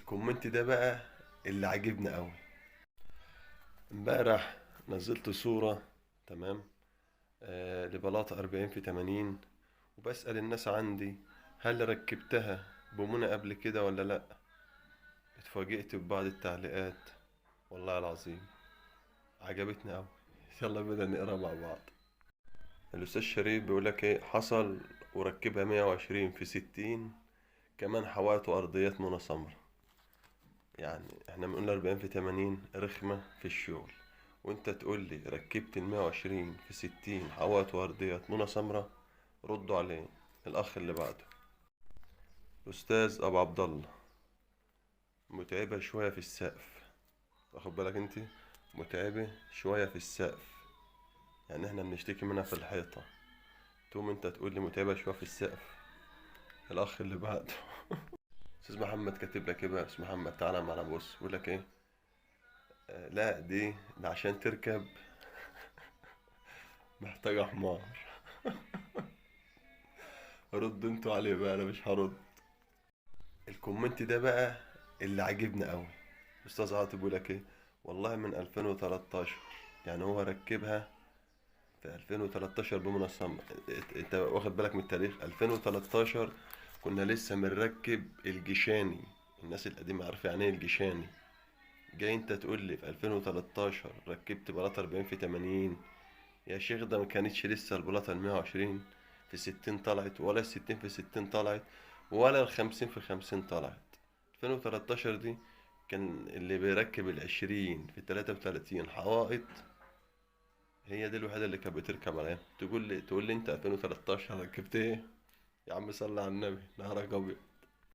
الكومنت ده بقى اللي عاجبني قوي. امبارح نزلت صورة، تمام، لبلاطة 40 في 80، وبسأل الناس عندي هل ركبتها بمنى قبل كده ولا لأ. اتفاجئت ببعض التعليقات، والله العظيم عجبتني قوي. يلا بدنا نقرا مع بعض. الأستاذ شريف بيقولك ايه حصل، وركبها 120 في 60، كمان حوائط وأرضيات منى سمرة. يعني احنا بنقول 40 في 80 رخمة في الشغل، وانت تقول لي ركبت ال120 في 60 حوائط وأرضيات منى سمرة؟ ردوا عليه. الأخ اللي بعده أستاذ أبو عبد الله، متعبة شوية في السقف. واخد بالك انت؟ متعبة شوية في السقف، يعني احنا بنشتكي منها في الحيطة، تقوم انت تقول لي متعبة شوية في السقف. الأخ اللي بعده أستاذ محمد كاتب لك ايه بقى؟ أستاذ محمد تعالى معنا، بص بيقول لك ايه. لا ده عشان تركب محتاجة حمار. ردوا انتوا عليه بقى، انا مش هرد. الكومنت ده بقى اللي عاجبني قوي. استاذ عاطف بيقول لك ايه، والله من 2013، يعني هو ركبها في 2013 بمنظمة. انت واخد بالك من التاريخ؟ 2013 كنا لسه بنركب الجيشاني، الناس القديمة عارفة يعني ايه الجيشاني. جاي انت تقول لي في 2013 ركبت بلاطة 40 في 80؟ يا شيخ ده ما كانتش لسه البلاطة ال120 في 60 طلعت، ولا ال60 في 60 طلعت، ولا ال50 في 50 طلعت. 2013 دي كان اللي بيركب ال20 في 33 حوائط، هي دي الوحيدة اللي كانت بتركب عليها. تقول لي انت 2013 ركبت ايه؟ يا عم صلي على النبي، نهارك ابيض.